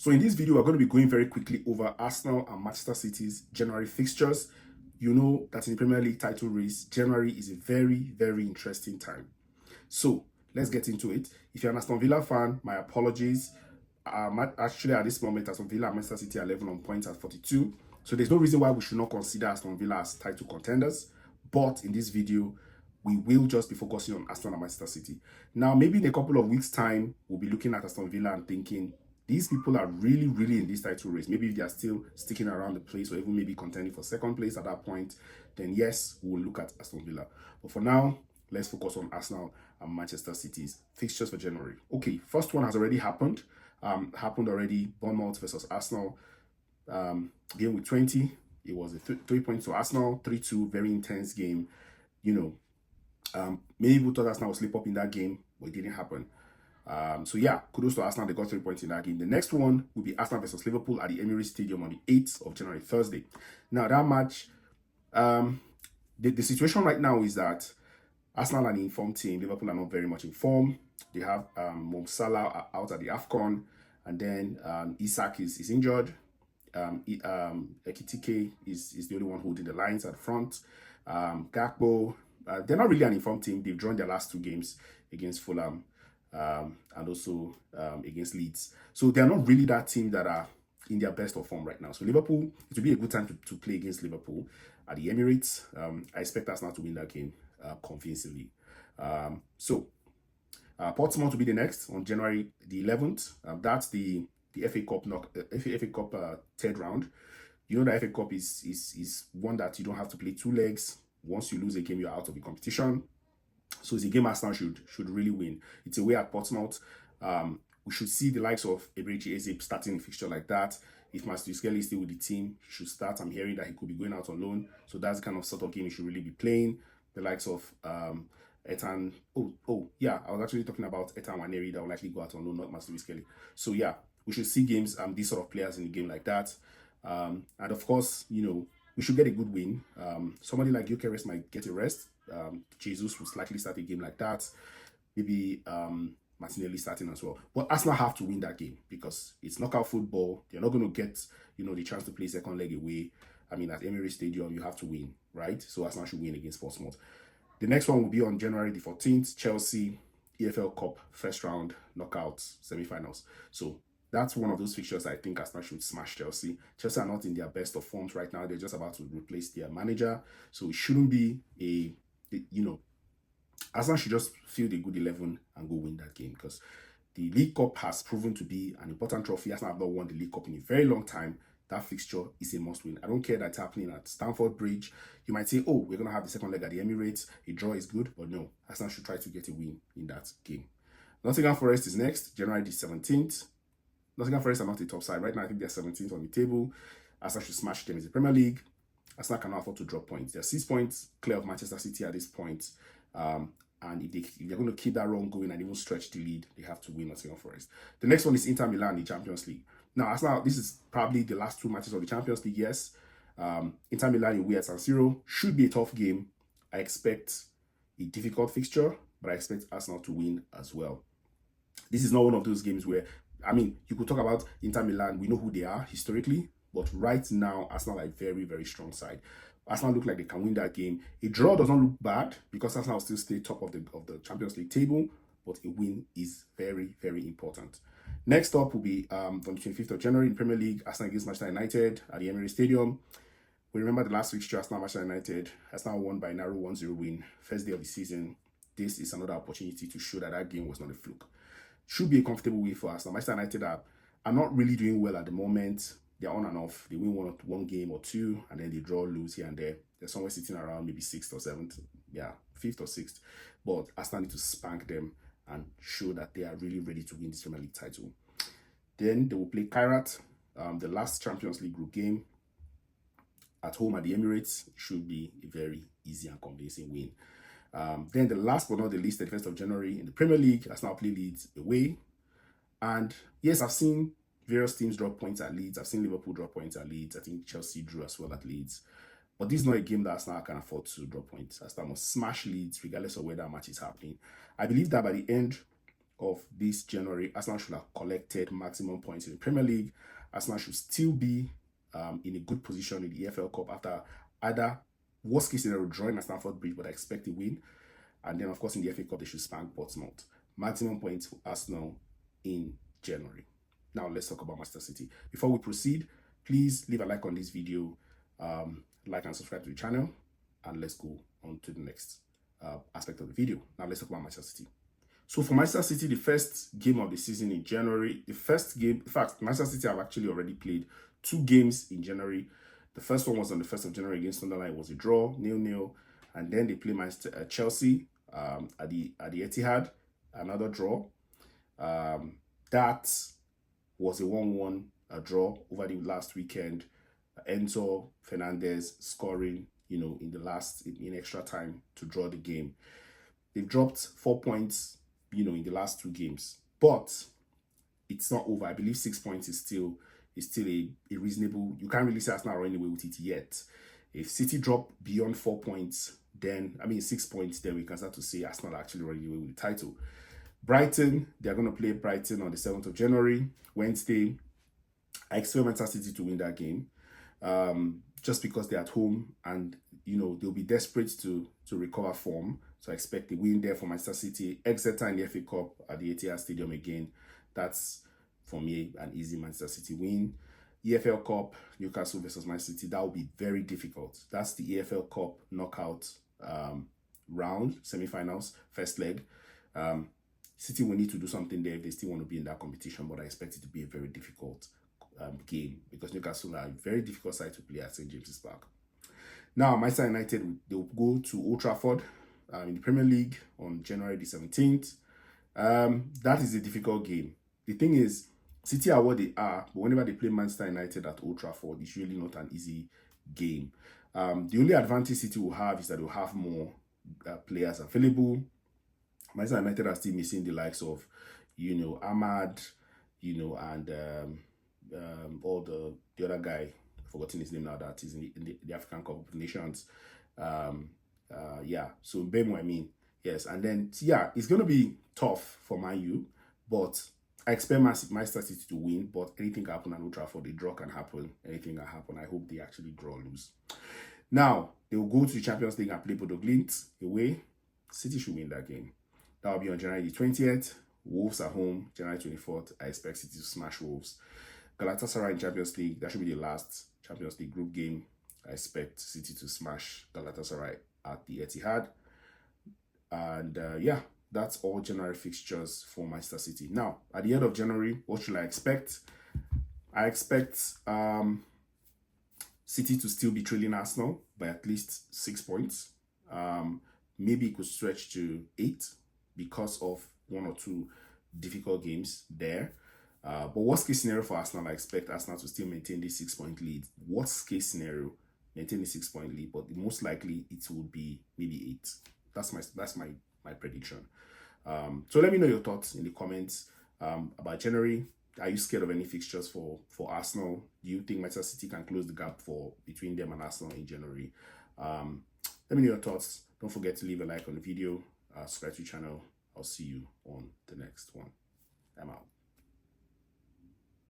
So in this video, we're going to be going very quickly over Arsenal and Manchester City's January fixtures. You know that in the Premier League title race, January is a very, very interesting time. So let's get into it. If you're an Aston Villa fan, my apologies. Actually, at this moment, Aston Villa and Manchester City are level on points at 42. So there's no reason why we should not consider Aston Villa as title contenders. But in this video, we will just be focusing on Aston and Manchester City. Now, maybe in a couple of weeks' time, we'll be looking at Aston Villa and thinking, these people are really, really in this title race. Maybe if they are still sticking around the place or even maybe contending for second place at that point, then yes, we'll look at Aston Villa. But for now, let's focus on Arsenal and Manchester City's fixtures for January. Okay, first one has already happened. Happened already. Bournemouth versus Arsenal. Game with 20. It was a 3 points to Arsenal. 3-2. Very intense game. You know, many people thought Arsenal would slip up in that game, but it didn't happen. So yeah, kudos to Arsenal. They got 3 points in that game. The next one will be Arsenal versus Liverpool at the Emirates Stadium on the 8th of January, Thursday. Now that match, the situation right now is that Arsenal are an informed team. Liverpool are not very much informed. They have Mo Salah out at the AFCON, and then Isak is injured. Ekitike is the only one holding the lines at the front. Gakpo, they're not really an informed team. They've drawn their last 2 games against Fulham and also against Leeds. So they're not really that team that are in their best of form right now. So Liverpool, it will be a good time to play against Liverpool at the Emirates. I expect Arsenal to win that game convincingly. Portsmouth will be the next on January the 11th. That's the FA Cup FA Cup third round. You know, the FA Cup is one that you don't have to play 2 legs. Once you lose a game, you're out of the competition. So it's a game Arsenal should really win. It's away at Portsmouth. We should see the likes of Eberechi Eze starting a fixture like that. If Master Skelly is still with the team, he should start. I'm hearing that he could be going out on loan. So that's the kind of sort of game he should really be playing. The likes of Etan. Yeah, I was actually talking about Etan Waneri that will likely go out on loan, not Master Skelly. So yeah, we should see games, these sort of players in a game like that. And of course, you know, we should get a good win. Somebody like Gyökeres might get a rest. Jesus will likely start a game like that. Maybe Martinelli starting as well. But Arsenal have to win that game because it's knockout football. They're not going to get, you know, the chance to play second leg away. I mean, at Emirates Stadium, you have to win, right? So Arsenal should win against Portsmouth. The next one will be on January the 14th. Chelsea, EFL Cup, first round, knockouts, semi-finals. So that's one of those fixtures I think Arsenal should smash Chelsea. Chelsea are not in their best of forms right now. They're just about to replace their manager. So it shouldn't be you know, Arsenal should just field a good 11 and go win that game because the League Cup has proven to be an important trophy. Arsenal have not won the League Cup in a very long time. That fixture is a must-win. I don't care that it's happening at Stamford Bridge. You might say, oh, we're going to have the second leg at the Emirates. A draw is good, but no. Arsenal should try to get a win in that game. Nottingham Forest is next, January the 17th. Nottingham Forest are not a top side. Right now, I think they're 17th on the table. Arsenal should smash them in the Premier League. Arsenal cannot afford to drop points. They're 6 points clear of Manchester City at this point. And if they're going to keep that run going and even stretch the lead, they have to win Nottingham Forest. The next one is Inter Milan in the Champions League. Now, Arsenal, this is probably the last 2 matches of the Champions League, yes. Inter Milan away at San Siro should be a tough game. I expect a difficult fixture, but I expect Arsenal to win as well. This is not one of those games where, I mean, you could talk about Inter Milan. We know who they are historically, but right now, Arsenal are a very, very strong side. Arsenal look like they can win that game. A draw does not look bad because Arsenal still stay top of the Champions League table, but a win is very, very important. Next up will be on the 25th of January in Premier League, Aston against Manchester United at the Emirates Stadium. We remember the last fixture, Arsenal Manchester United. Arsenal won by a narrow 1-0 win, first day of the season. This is another opportunity to show that game was not a fluke. Should be a comfortable win for Arsenal. Manchester United are not really doing well at the moment. They're on and off. They win one game or 2, and then they draw, lose here and there. They're somewhere sitting around maybe 6th or 7th. Yeah, 5th or 6th. But Arsenal need to spank them and show that they are really ready to win this Premier League title. Then they will play Kairat, the last Champions League group game at home at the Emirates. Should be a very easy and convincing win. Then the last but not the least, the 1st of January in the Premier League, Arsenal play Leeds away. And yes, I've seen various teams drop points at Leeds. I've seen Liverpool drop points at Leeds. I think Chelsea drew as well at Leeds. But this is not a game that Arsenal can afford to drop points. Arsenal must smash Leeds regardless of where that match is happening. I believe that by the end of this January, Arsenal should have collected maximum points in the Premier League. Arsenal should still be in a good position in the EFL Cup after either worst case scenario drawing at Stamford Bridge, but I expect a win. And then, of course, in the FA Cup, they should spank Portsmouth. Maximum points for Arsenal in January. Now, let's talk about Manchester City. Before we proceed, please leave a like on this video, like and subscribe to the channel, and let's go on to the next aspect of the video. Now, let's talk about Manchester City. So for Manchester City, the first game of the season in January, the first game, in fact, Manchester City have actually already played 2 games in January. The first one was on the 1st of January against Sunderland. It was a draw, 0-0. And then they play Chelsea at the Etihad, another draw. That was a 1-1 draw over the last weekend. Enzo Fernandez scoring, in the last, in extra time to draw the game. They've dropped 4 points, in the last 2 games. But it's not over. I believe 6 points is still a reasonable. You can't really say Arsenal are running away with it yet. If City drop beyond 4 points, then 6 points, then we can start to say Arsenal are actually running away with the title. Brighton, they're going to play Brighton on the 7th of January, Wednesday. I expect Manchester City to win that game, just because they're at home and they'll be desperate to recover form. So I expect a win there for Manchester City. Exeter in the FA Cup at the Etihad Stadium again. That's, for me, an easy Manchester City win. EFL Cup, Newcastle versus Man City. That will be very difficult. That's the EFL Cup knockout round, semi-finals, first leg. City will need to do something there if they still want to be in that competition, but I expect it to be a very difficult game because Newcastle are a very difficult side to play at St. James's Park. Now, Manchester United, they will go to Old Trafford in the Premier League on January the 17th. That is a difficult game. The thing is, City are what they are, but whenever they play Manchester United at Old Trafford, it's really not an easy game. The only advantage City will have is that they'll have more players available. Manchester United are still missing the likes of, Ahmad, and all the other guy, I've forgotten his name now, that is in the African Cup of Nations. So Bemo, yes. And then, it's going to be tough for Man U, but I expect Manchester City to win, but anything can happen at Old Trafford. A draw can happen. Anything can happen. I hope they actually draw or lose. Now, they will go to the Champions League and play Bodo Glimt away. City should win that game. That will be on January the 20th. Wolves at home, January 24th. I expect City to smash Wolves. Galatasaray in Champions League. That should be the last Champions League group game. I expect City to smash Galatasaray at the Etihad. And that's all January fixtures for Manchester City. Now, at the end of January, what should I expect? I expect City to still be trailing Arsenal by at least 6 points. Maybe it could stretch to 8 because of 1 or 2 difficult games there. But worst case scenario for Arsenal, I expect Arsenal to still maintain the 6-point lead. Worst case scenario, maintain the 6-point lead, but most likely it will be maybe 8. That's my prediction. So let me know your thoughts in the comments about January. Are you scared of any fixtures for Arsenal? Do you think Manchester City can close the gap between them and Arsenal in January? Let me know your thoughts. Don't forget to leave a like on the video, subscribe to the channel. I'll see you on the next one. I'm out.